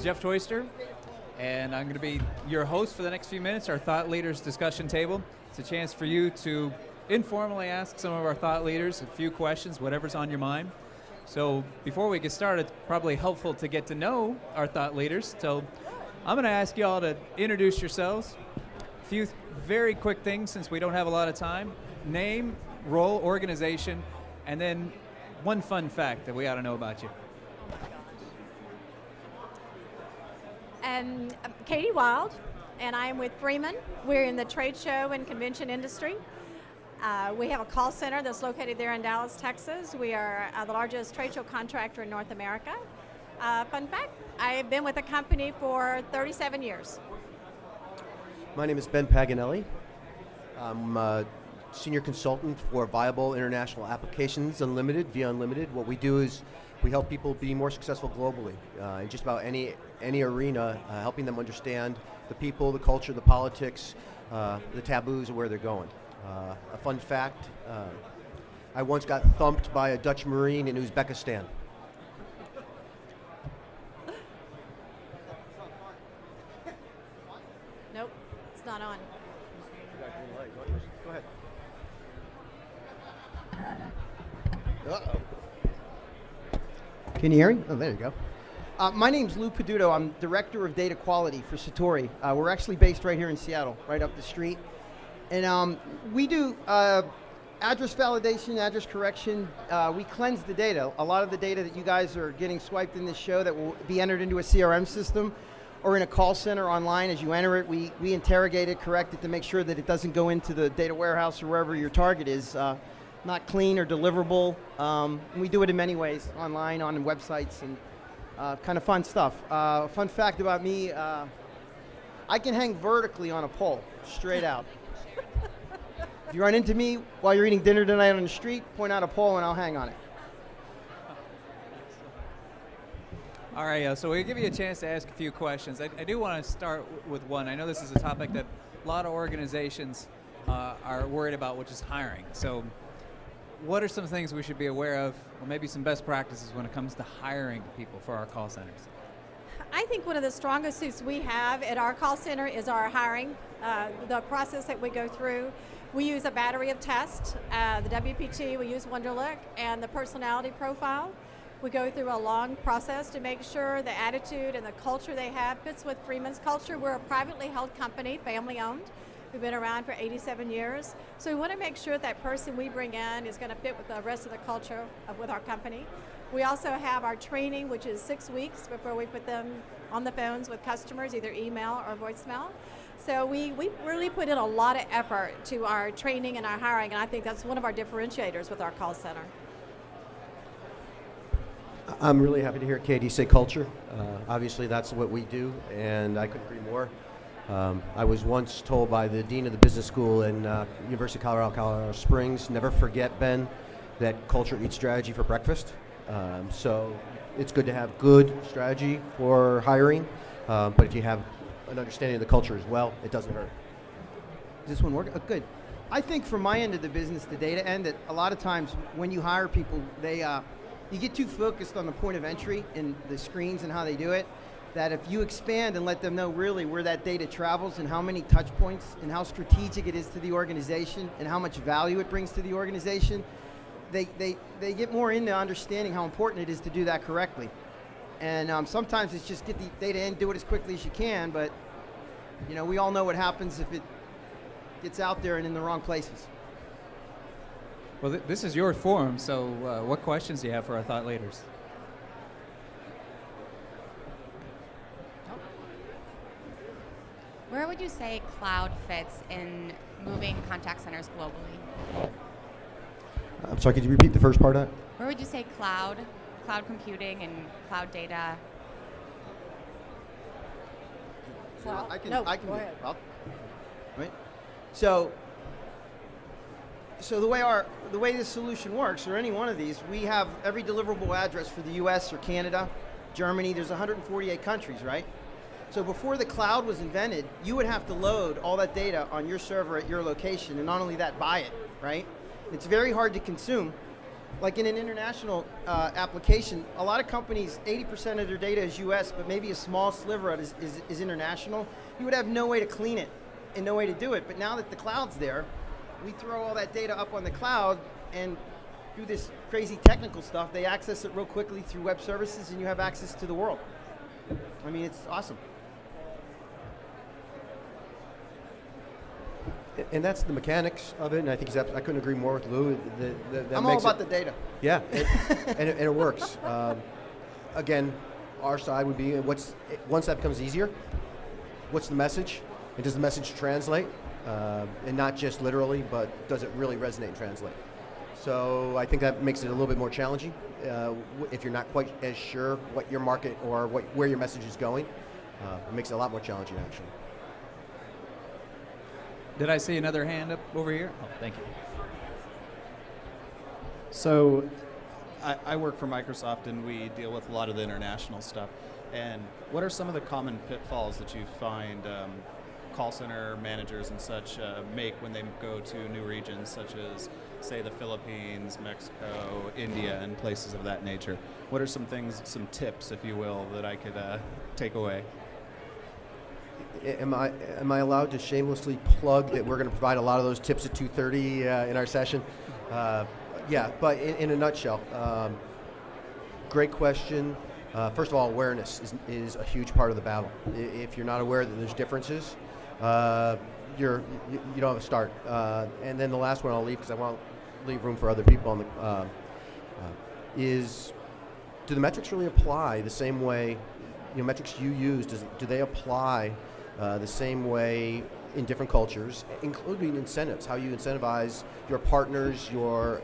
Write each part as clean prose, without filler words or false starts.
Jeff Toyster, and I'm going to be your host for the next few minutes, our Thought Leaders Discussion Table. It's a chance for you to informally ask some of our thought leaders a few questions, whatever's on your mind. So before we get started, it's probably helpful to get to know our thought leaders. So I'm going to ask you all to introduce yourselves. A few very quick things since we don't have a lot of time. Name, role, organization, and then one fun fact that we ought to know about you. I'm Katy Wild, and I am with Freeman. We're in the trade show and convention industry. We have a call center that's located there in Dallas, Texas. We are the largest trade show contractor in North America. Fun fact, I've been with the company for 37 years. My name is Ben Paganelli. I'm a senior consultant for Viable International Applications Unlimited, VIA Unlimited. What we do is we help people be more successful globally in just about any arena, helping them understand the people, the culture, the politics, the taboos of where they're going. A fun fact, I once got thumped by a Dutch Marine in Uzbekistan. Nope, it's not on. Go ahead. Uh-oh. Can you hear me? Oh, there you go. My name's Lou Paduto. I'm Director of Data Quality for Satori. We're actually based right here in Seattle, right up the street. And we do address validation, address correction. We cleanse the data. A lot of the data that you guys are getting swiped in this show that will be entered into a CRM system or in a call center online, as you enter it, we interrogate it, correct it to make sure that it doesn't go into the data warehouse or wherever your target is. Not clean or deliverable. And we do it in many ways, online, on websites, and kind of fun stuff. Fun fact about me, I can hang vertically on a pole, straight out. If you run into me while you're eating dinner tonight on the street, point out a pole and I'll hang on it. All right, so we'll give you a chance to ask a few questions. I do want to start with one. I know this is a topic that a lot of organizations are worried about, which is hiring. So what are some things we should be aware of, or maybe some best practices when it comes to hiring people for our call centers? I think one of the strongest suits we have at our call center is our hiring, the process that we go through. We use a battery of tests, the WPT, we use Wonderlic, and the personality profile. We go through a long process to make sure the attitude and the culture they have fits with Freeman's culture. We're a privately held company, family owned. We've been around for 87 years. So we want to make sure that person we bring in is going to fit with the rest of the culture with our company. We also have our training, which is 6 weeks before we put them on the phones with customers, either email or voicemail. So we really put in a lot of effort to our training and our hiring, and I think that's one of our differentiators with our call center. I'm really happy to hear Katy say culture. Obviously, that's what we do, and I couldn't agree more. I was once told by the dean of the business school in University of Colorado Springs, never forget, Ben, that culture eats strategy for breakfast. So it's good to have good strategy for hiring, but if you have an understanding of the culture as well, it doesn't hurt. Does this one work? Oh, good. I think from my end of the business, the data end, that a lot of times when you hire people, you get too focused on the point of entry and the screens and how they do it, that if you expand and let them know really where that data travels and how many touch points and how strategic it is to the organization and how much value it brings to the organization, they get more into understanding how important it is to do that correctly. And sometimes it's just get the data in, do it as quickly as you can, but we all know what happens if it gets out there and in the wrong places. Well, this is your forum, so what questions do you have for our thought leaders? Where would you say cloud fits in moving contact centers globally? I'm sorry, could you repeat the first part of that? Where would you say cloud computing and cloud data? Well, I can go do ahead. it. Right? So the way this solution works, or any one of these, we have every deliverable address for the US or Canada, Germany. There's 148 countries, right? So before the cloud was invented, you would have to load all that data on your server at your location, and not only that, buy it, right? It's very hard to consume, like in an international application, a lot of companies, 80% of their data is US, but maybe a small sliver of it is international. You would have no way to clean it and no way to do it. But now that the cloud's there, we throw all that data up on the cloud, and through this crazy technical stuff, they access it real quickly through web services, and you have access to the world. I mean, it's awesome. And that's the mechanics of it, and I think I couldn't agree more with Lou. I'm all about the data. Yeah, and it works. Again, our side would be, once that becomes easier, what's the message? And does the message translate? And not just literally, but does it really resonate and translate? So I think that makes it a little bit more challenging if you're not quite as sure what your market or where your message is going. It makes it a lot more challenging, actually. Did I see another hand up over here? Oh, thank you. So I work for Microsoft, and we deal with a lot of the international stuff. And what are some of the common pitfalls that you find call center managers and such make when they go to new regions, such as, say, the Philippines, Mexico, India, and places of that nature? What are some things, some tips, if you will, that I could take away? Am I allowed to shamelessly plug that we're going to provide a lot of those tips at 2:30 in our session? Yeah, but in a nutshell, great question. First of all, awareness is a huge part of the battle. If you're not aware that there's differences, you don't have a start. And then the last one I'll leave, because I want to leave room for other people on the is, do the metrics really apply the same way? Metrics you use, do they apply the same way in different cultures, including incentives, how you incentivize your partners, your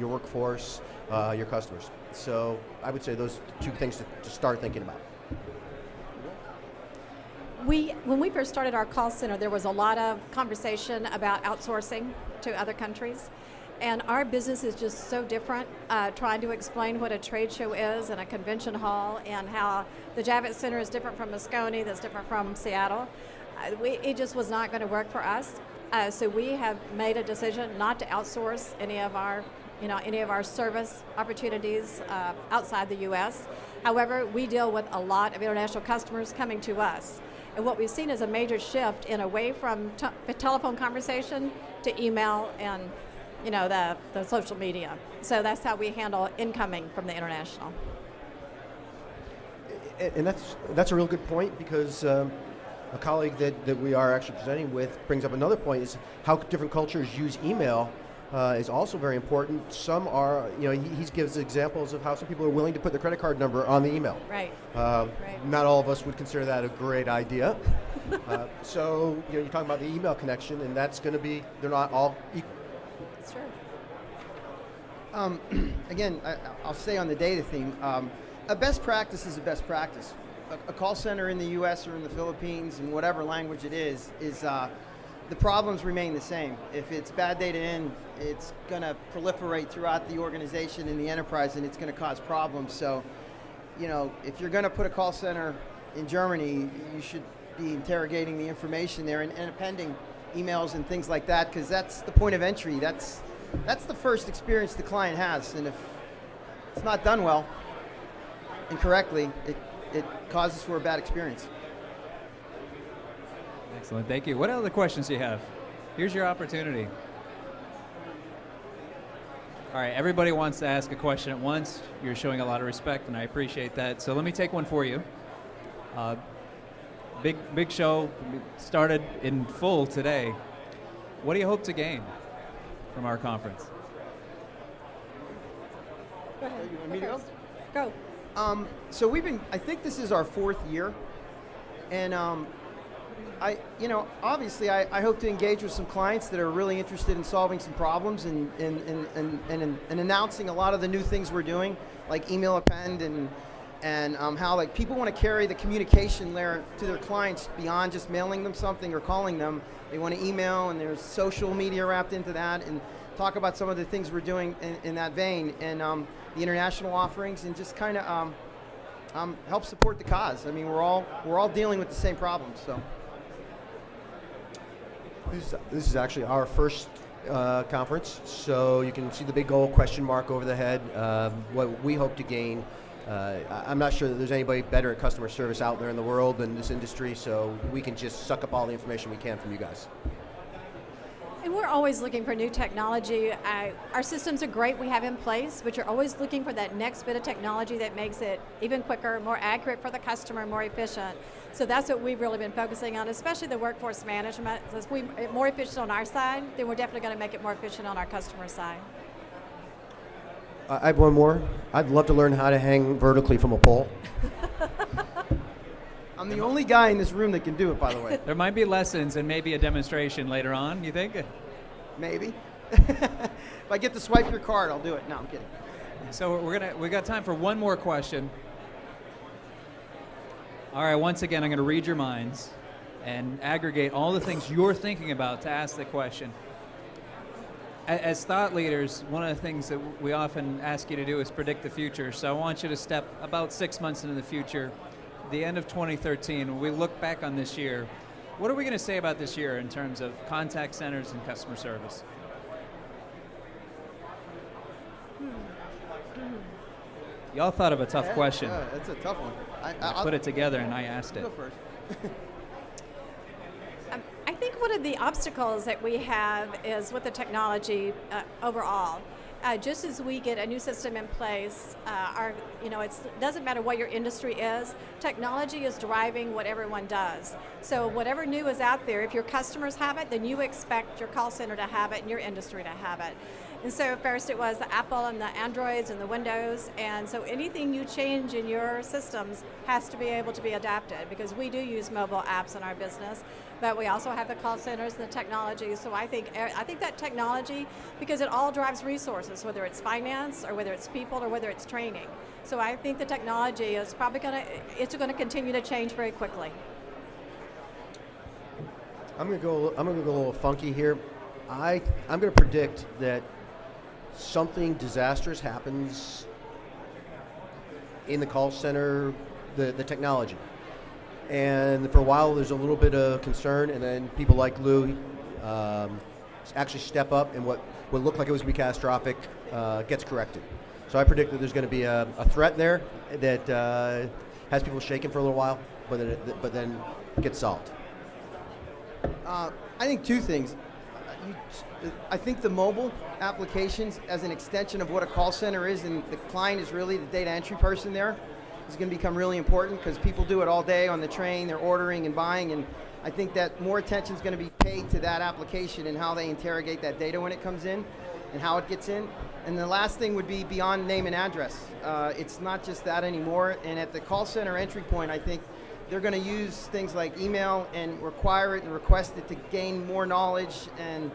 workforce, your customers. So I would say those two things to start thinking about. When we first started our call center, there was a lot of conversation about outsourcing to other countries. And our business is just so different, trying to explain what a trade show is and a convention hall, and how the Javits Center is different from Moscone, that's different from Seattle. It just was not going to work for us. So we have made a decision not to outsource any of our service opportunities outside the U.S. However, we deal with a lot of international customers coming to us. And what we've seen is a major shift in away from telephone conversation to email and the social media. So that's how we handle incoming from the international. And that's a real good point, because a colleague that we are actually presenting with brings up another point, is how different cultures use email is also very important. Some are, he gives examples of how some people are willing to put their credit card number on the email. Right. Right. Not all of us would consider that a great idea. So you're talking about the email connection, and that's going to be, they're not all equal. That's true. Again, I'll stay on the data theme. A best practice is a best practice. A call center in the U.S. or in the Philippines, in whatever language it is the problems remain the same. If it's bad data in, it's going to proliferate throughout the organization and the enterprise, and it's going to cause problems. So, if you're going to put a call center in Germany, you should be interrogating the information there and appending emails and things like that, because that's the point of entry. That's the first experience the client has, and if it's not done well and correctly, it causes for a bad experience. Excellent, thank you. What other questions do you have? Here's your opportunity. All right, everybody wants to ask a question at once. You're showing a lot of respect, and I appreciate that. So let me take one for you. Big show, started in full today. What do you hope to gain from our conference? Go ahead. You want me to go? Go. So I think this is our 4th year, and obviously I hope to engage with some clients that are really interested in solving some problems and announcing a lot of the new things we're doing, like email append and how people want to carry the communication layer to their clients beyond just mailing them something or calling them. They want to email, and there's social media wrapped into that, and talk about some of the things we're doing in that vein, and the international offerings, and just kind of help support the cause. I mean, we're all dealing with the same problems. So this is actually our first conference, so you can see the big gold question mark over the head. What we hope to gain. I'm not sure that there's anybody better at customer service out there in the world than this industry, so we can just suck up all the information we can from you guys. And we're always looking for new technology. Our systems are great we have in place, but you're always looking for that next bit of technology that makes it even quicker, more accurate for the customer, more efficient. So that's what we've really been focusing on, especially the workforce management. As we're more efficient on our side, then we're definitely going to make it more efficient on our customer side. I have one more. I'd love to learn how to hang vertically from a pole. I'm the only guy in this room that can do it, by the way. There might be lessons and maybe a demonstration later on, you think? Maybe. If I get to swipe your card, I'll do it. No, I'm kidding. So we got time for one more question. All right, once again, I'm going to read your minds and aggregate all the things you're thinking about to ask the question. As thought leaders, one of the things that we often ask you to do is predict the future. So I want you to step about 6 months into the future, the end of 2013. When we look back on this year, what are we going to say about this year in terms of contact centers and customer service? Y'all thought of a tough question. Yeah, that's a tough one. I put it together and I asked it. Go first. I think one of the obstacles that we have is with the technology overall. Just as we get a new system in place, it doesn't matter what your industry is, technology is driving what everyone does. So whatever new is out there, if your customers have it, then you expect your call center to have it and your industry to have it. And so first it was the Apple and the Androids and the Windows, and so anything you change in your systems has to be able to be adapted, because we do use mobile apps in our business, but we also have the call centers and the technology. So I think that technology, because it all drives resources, whether it's finance or whether it's people or whether it's training. So I think the technology is probably going to continue to change very quickly. I'm going to go a little funky here. I'm going to predict that something disastrous happens in the call center, the technology. And for a while, there's a little bit of concern, and then people like Lou actually step up, and what looked like it was going to be catastrophic gets corrected. So I predict that there's going to be a threat there that has people shaking for a little while, but then gets solved. I think two things. I think the mobile applications as an extension of what a call center is, and the client is really the data entry person there, is going to become really important, because people do it all day on the train, they're ordering and buying, and I think that more attention is going to be paid to that application and how they interrogate that data when it comes in and how it gets in. And the last thing would be beyond name and address. It's not just that anymore, and at the call center entry point, I think they're going to use things like email and require it and request it to gain more knowledge and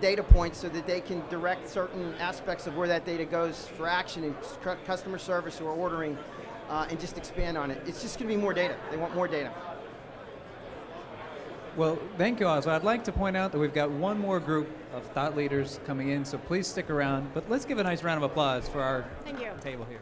data points, so that they can direct certain aspects of where that data goes for action in customer service or ordering, and just expand on it. It's just going to be more data. They want more data. Well, thank you all. So I'd like to point out that we've got one more group of thought leaders coming in, so please stick around. But let's give a nice round of applause for our Thank you. table here.